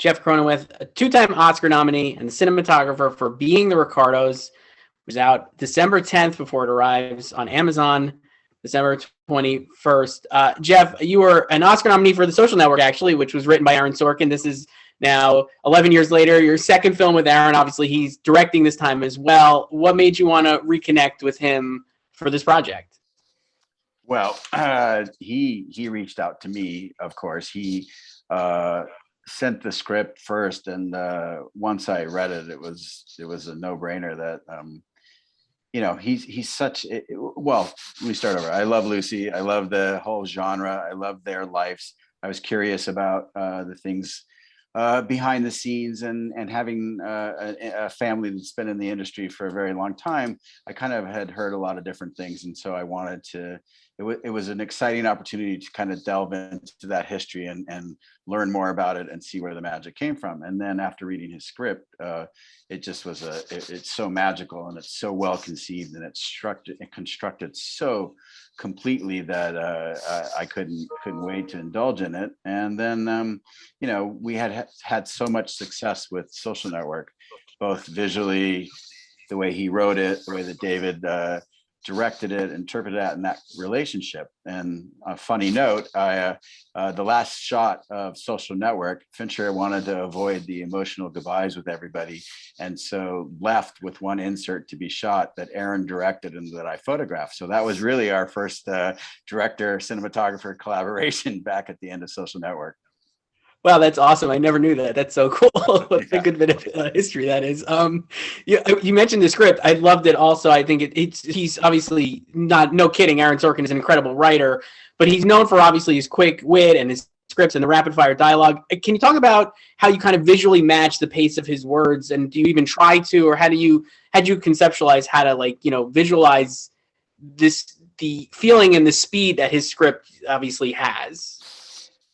Jeff Cronenweth, a two-time Oscar nominee and the cinematographer for Being the Ricardos, was out December 10th before it arrives on Amazon, December 21st. Jeff, you were an Oscar nominee for The Social Network, actually, which was written by Aaron Sorkin. This is now 11 years later, your second film with Aaron. Obviously, he's directing this time as well. What made you want to reconnect with him for this project? Well, he reached out to me, of course. He sent the script first, and once I read it, it was a no-brainer that he's such well, let me start over. I love Lucy. I love the whole genre. I love their lives. I was curious about the things behind the scenes, and having a family that's been in the industry for a very long time. I kind of had heard a lot of different things, and so I wanted to. It was an exciting opportunity to kind of delve into that history and learn more about it and see where the magic came from. And then after reading his script, it just was it's so magical, and it's so well conceived, and it's constructed so completely that I couldn't wait to indulge in it. And then we had so much success with Social Network, both visually, the way he wrote it, the way that David directed it, interpreted that, and that relationship. And a funny note, the last shot of Social Network, Fincher wanted to avoid the emotional goodbyes with everybody, and so left with one insert to be shot that Aaron directed and that I photographed. So that was really our first director cinematographer collaboration back at the end of Social Network. Wow, that's awesome. I never knew that. That's so cool. What a good bit of history that is. You mentioned the script. I loved it also. I think he's obviously no kidding. Aaron Sorkin is an incredible writer, but he's known for obviously his quick wit and his scripts and the rapid fire dialogue. Can you talk about how you kind of visually match the pace of his words? And do you even try to, or had you conceptualize how to visualize the feeling and the speed that his script obviously has?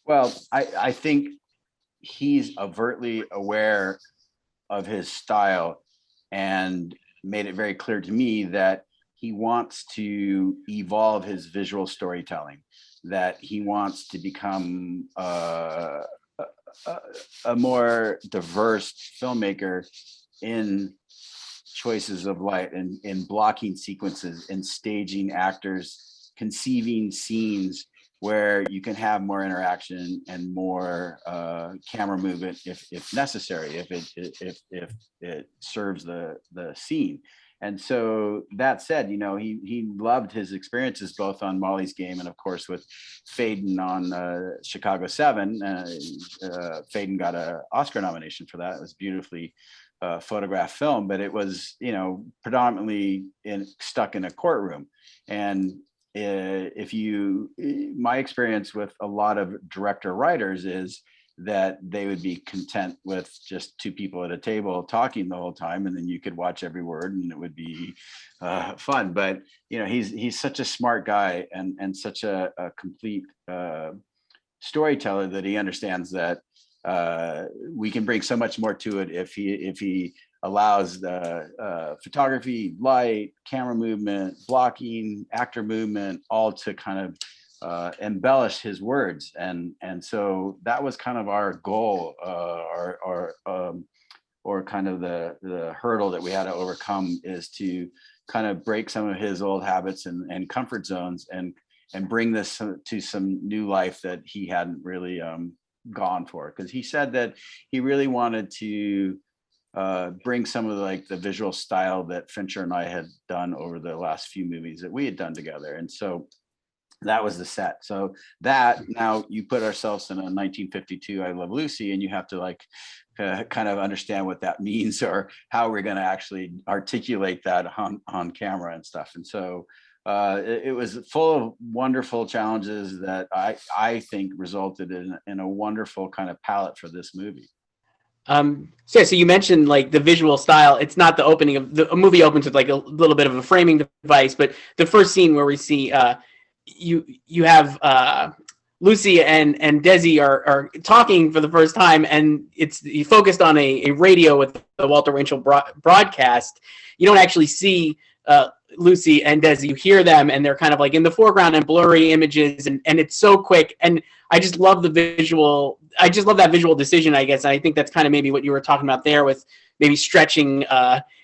Well, I think he's overtly aware of his style and made it very clear to me that he wants to evolve his visual storytelling, that he wants to become a more diverse filmmaker in choices of light and in blocking sequences and staging actors, conceiving scenes where you can have more interaction and more camera movement if necessary, if it serves the scene. And so that said, he loved his experiences both on Molly's Game and of course with Faden on Chicago 7. Faden got an Oscar nomination for that. It was beautifully photographed film, but it was predominantly stuck in a courtroom. And my experience with a lot of director writers is that they would be content with just two people at a table talking the whole time, and then you could watch every word and it would be fun. But he's such a smart guy and such a complete storyteller that he understands that we can bring so much more to it if he allows the photography, light, camera movement, blocking, actor movement, all to kind of embellish his words. And so that was kind of our goal, or kind of the hurdle that we had to overcome, is to kind of break some of his old habits and comfort zones and bring this to some new life that he hadn't really gone for. Because he said that he really wanted to bring some of the visual style that Fincher and I had done over the last few movies that we had done together. And so that was the set. So that now you put ourselves in a 1952 I Love Lucy, and you have to kind of understand what that means or how we're going to actually articulate that on camera and stuff. And so it was full of wonderful challenges that I think resulted in a wonderful kind of palette for this movie. So you mentioned the visual style. It's not the opening of a movie opens with a little bit of a framing device, but the first scene where we see you have Lucy and Desi are talking for the first time, and you focused on a radio with the Walter Winchell broadcast. You don't actually see Lucy and Desi. You hear them, and they're kind of in the foreground and blurry images, and it's so quick. And I just love the visual I just love that visual decision, I guess. And I think that's kind of maybe what you were talking about there with maybe stretching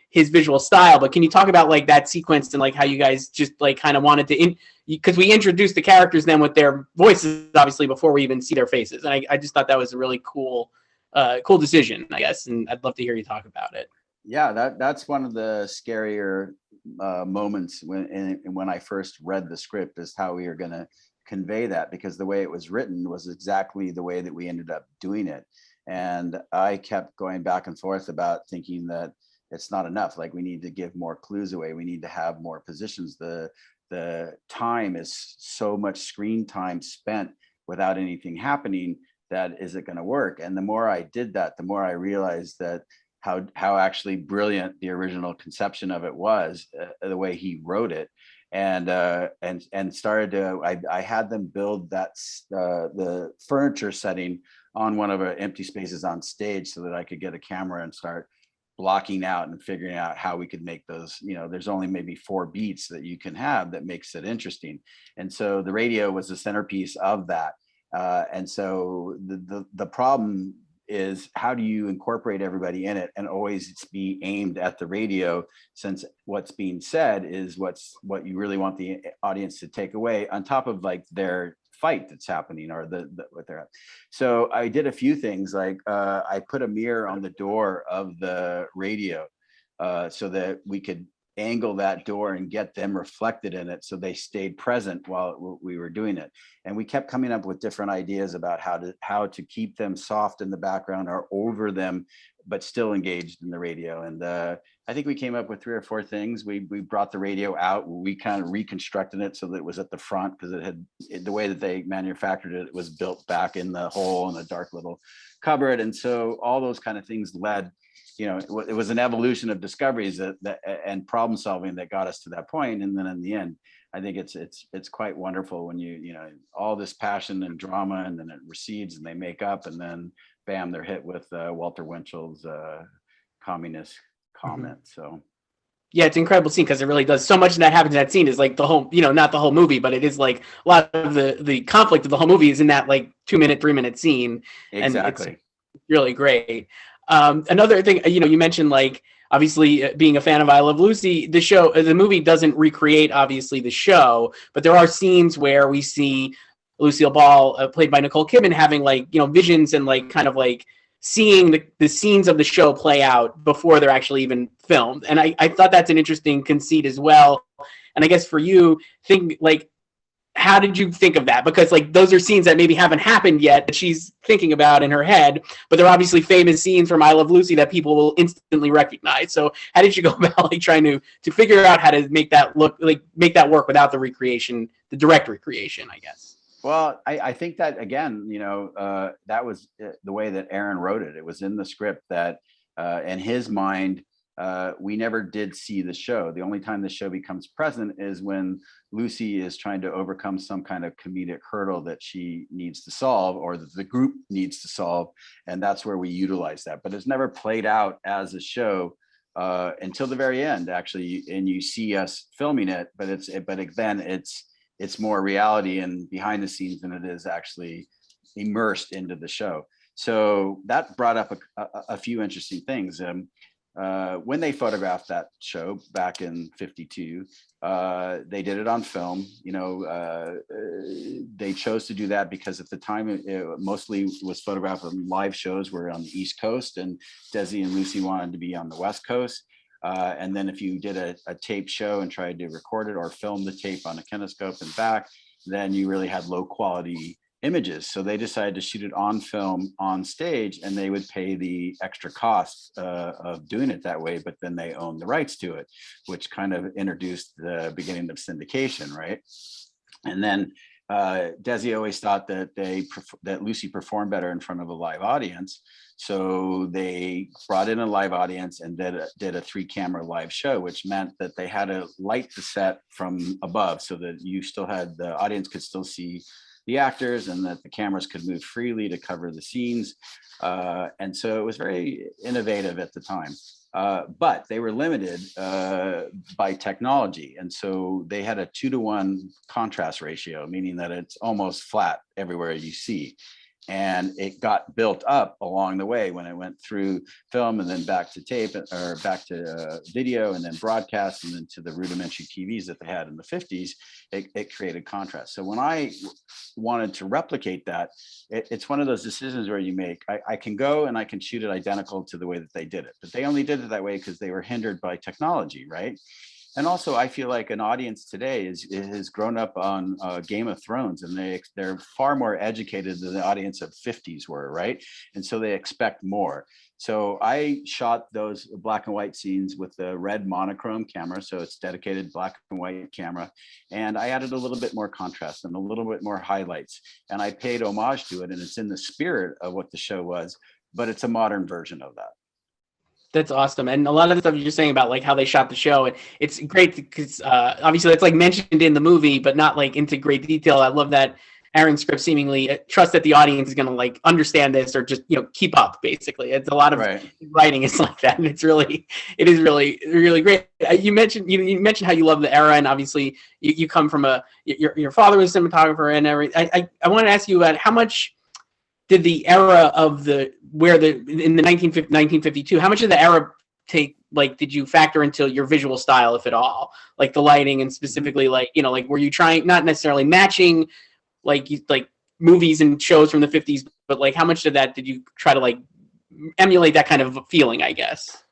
his visual style. But can you talk about like that sequence and like how you guys just like kind of wanted to, because we introduced the characters then with their voices, obviously, before we even see their faces. And I just thought that was a really cool, cool decision, I guess. And I'd love to hear you talk about it. Yeah, that's one of the scarier moments when I first read the script, is how we are going to convey that, because the way it was written was exactly the way that we ended up doing it. And I kept going back and forth about thinking that it's not enough. Like, we need to give more clues away. We need to have more positions. The time is so much screen time spent without anything happening, that is it going to work? And the more I did that, the more I realized that how actually brilliant the original conception of it was, the way he wrote it. And started to, I had them build the furniture setting on one of our empty spaces on stage, so that I could get a camera and start blocking out and figuring out how we could make those, there's only maybe 4 beats that you can have that makes it interesting. And so the radio was the centerpiece of that. And so the problem is, how do you incorporate everybody in it and always be aimed at the radio, since what's being said is what you really want the audience to take away, on top of like their fight that's happening, or what they're at. So I did a few things, like I put a mirror on the door of the radio, so that we could angle that door and get them reflected in it, so they stayed present while we were doing it. And we kept coming up with different ideas about how to keep them soft in the background or over them, but still engaged in the radio. And I think we came up with 3 or 4 things. We brought the radio out. We kind of reconstructed it so that it was at the front, because the way that they manufactured it, it was built back in the hole in a dark little cupboard. And so all those kind of things led, it was an evolution of discoveries and problem solving that got us to that point. And then in the end, I think it's quite wonderful when all this passion and drama, and then it recedes and they make up, and then bam, they're hit with Walter Winchell's communist comment. So yeah, it's an incredible scene, because it really does so much that happens in that scene is like the whole, not the whole movie, but it is like a lot of the conflict of the whole movie is in that like 2-minute, 3-minute scene. Exactly. And it's really great. Another thing, you mentioned, like, obviously being a fan of I Love Lucy, the movie doesn't recreate obviously the show, but there are scenes where we see Lucille Ball, played by Nicole Kidman, having like, visions and like kind of like seeing the scenes of the show play out before they're actually even filmed. And I thought that's an interesting conceit as well. And I guess for you, how did you think of that? Because like those are scenes that maybe haven't happened yet that she's thinking about in her head, but they're obviously famous scenes from I Love Lucy that people will instantly recognize. So how did you go about like trying to figure out how to make that work without the direct recreation, I guess? Well, I think that, again, that was the way that Aaron wrote it. It was in the script that in his mind, we never did see the show. The only time the show becomes present is when Lucy is trying to overcome some kind of comedic hurdle that she needs to solve, or that the group needs to solve. And that's where we utilize that. But it's never played out as a show until the very end, actually. And you see us filming it, but then it's more reality and behind the scenes than it is actually immersed into the show. So that brought up a few interesting things. When they photographed that show back in '52, they did it on film. They chose to do that because at the time it mostly was photographed on live shows were on the East Coast, and Desi and Lucy wanted to be on the West Coast. And then if you did a tape show and tried to record it or film the tape on a kinescope and back, then you really had low quality images. So they decided to shoot it on film on stage, and they would pay the extra cost of doing it that way, but then they owned the rights to it, which kind of introduced the beginning of syndication, right? And then Desi always thought that Lucy performed better in front of a live audience. So they brought in a live audience and did a 3-camera live show, which meant that they had to light the set from above so that the audience could still see the actors, and that the cameras could move freely to cover the scenes. And so it was very innovative at the time. But they were limited by technology. And so they had a 2-to-1 contrast ratio, meaning that it's almost flat everywhere you see. And it got built up along the way when it went through film and then back to tape or back to video and then broadcast and then to the rudimentary TVs that they had in the 50s. It created contrast. So when I wanted to replicate that, it's one of those decisions where you make, I can go and I can shoot it identical to the way that they did it, but they only did it that way because they were hindered by technology, right? And also, I feel like an audience today has grown up on Game of Thrones, and they're far more educated than the audience of 50s were, right? And so they expect more. So I shot those black and white scenes with the red monochrome camera, so it's dedicated black and white camera, and I added a little bit more contrast and a little bit more highlights, and I paid homage to it, and it's in the spirit of what the show was, but it's a modern version of that. That's awesome. And a lot of the stuff you're saying about like how they shot the show, and it's great because obviously it's like mentioned in the movie, but not like into great detail. I love that Aaron's script seemingly trusts that the audience is going to like understand this or just, keep up basically. It's a lot of writing is like that. And it is really, really great. You mentioned how you love the era, and obviously you come from your father was a cinematographer and everything. I want to ask you about how much did the era of in the 1952, how much of the era did you factor into your visual style, if at all, like the lighting and specifically were you trying, not necessarily matching like movies and shows from the 50s, but like how much of that did you try to like emulate that kind of feeling, I guess?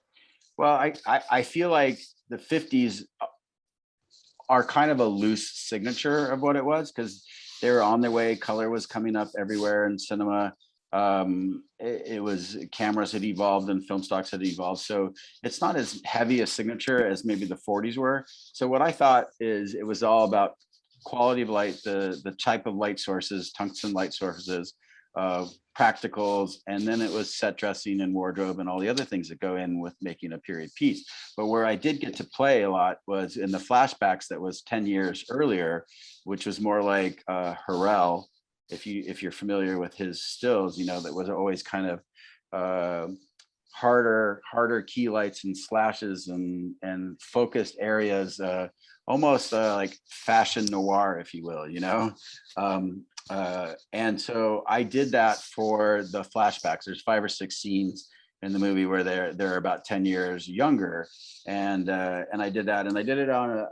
Well, I feel like the 50s are kind of a loose signature of what it was because they were on their way. Color was coming up everywhere in cinema. It was cameras had evolved and film stocks had evolved. So it's not as heavy a signature as maybe the 40s were. So what I thought is it was all about quality of light, the type of light sources, tungsten light sources, practicals, and then it was set dressing and wardrobe and all the other things that go in with making a period piece. But where I did get to play a lot was in the flashbacks that was 10 years earlier, which was more like Harrell. If you're familiar with his stills, that was always kind of harder key lights and slashes and focused areas, almost like fashion noir, if you will, and so I did that for the flashbacks. There's 5 or 6 scenes in the movie where they're about 10 years younger, and I did that, and I did it on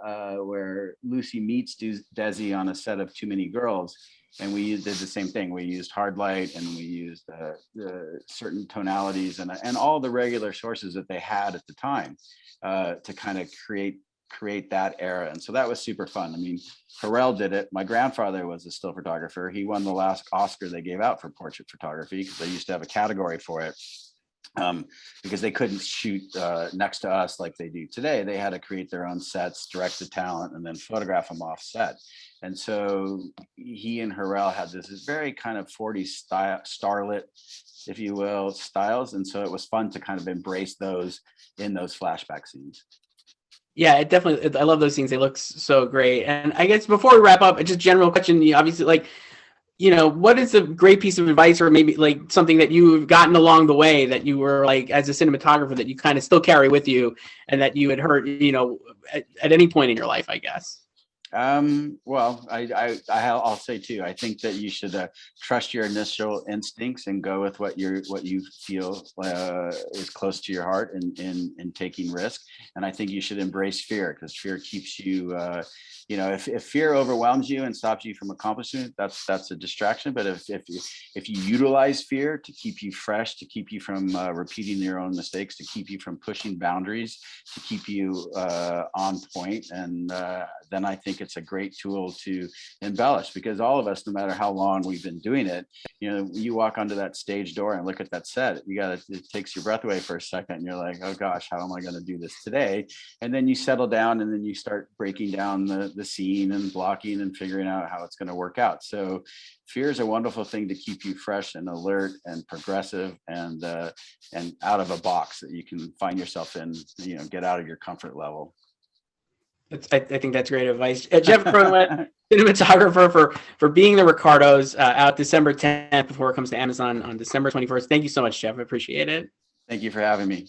where Lucy meets Desi on a set of Too Many Girls, and we did the same thing. We used hard light and we used the certain tonalities and all the regular sources that they had at the time to kind of create that era. And so that was super fun. I mean, Harrell did it. My grandfather was a still photographer. He won the last Oscar they gave out for portrait photography because they used to have a category for it. Because they couldn't shoot next to us like they do today. They had to create their own sets, direct the talent, and then photograph them off set. And so he and Harrell had this very kind of 40s style, starlet, if you will, styles. And so it was fun to kind of embrace those in those flashback scenes. Yeah, it definitely, I love those scenes. They look so great. And I guess before we wrap up, just general question, obviously, like, what is a great piece of advice or maybe like something that you've gotten along the way that you were like, as a cinematographer, that you kind of still carry with you and that you had heard, at any point in your life, I guess? Well, I'll say too, I think that you should trust your initial instincts and go with what you feel is close to your heart in taking risk. And I think you should embrace fear because fear keeps you, if fear overwhelms you and stops you from accomplishing it, that's a distraction. But if you utilize fear to keep you fresh, to keep you from repeating your own mistakes, to keep you from pushing boundaries, to keep you on point, and then I think it's a great tool to embellish because all of us, no matter how long we've been doing it, you walk onto that stage door and look at that set, it takes your breath away for a second and you're like, oh gosh, how am I going to do this today? And then you settle down and then you start breaking down the scene and blocking and figuring out how it's going to work out. So fear is a wonderful thing to keep you fresh and alert and progressive and out of a box that you can find yourself in, get out of your comfort level. I think that's great advice. Jeff Cronenweth, cinematographer for Being the Ricardos, out December 10th before it comes to Amazon on December 21st. Thank you so much, Jeff. I appreciate it. Thank you for having me.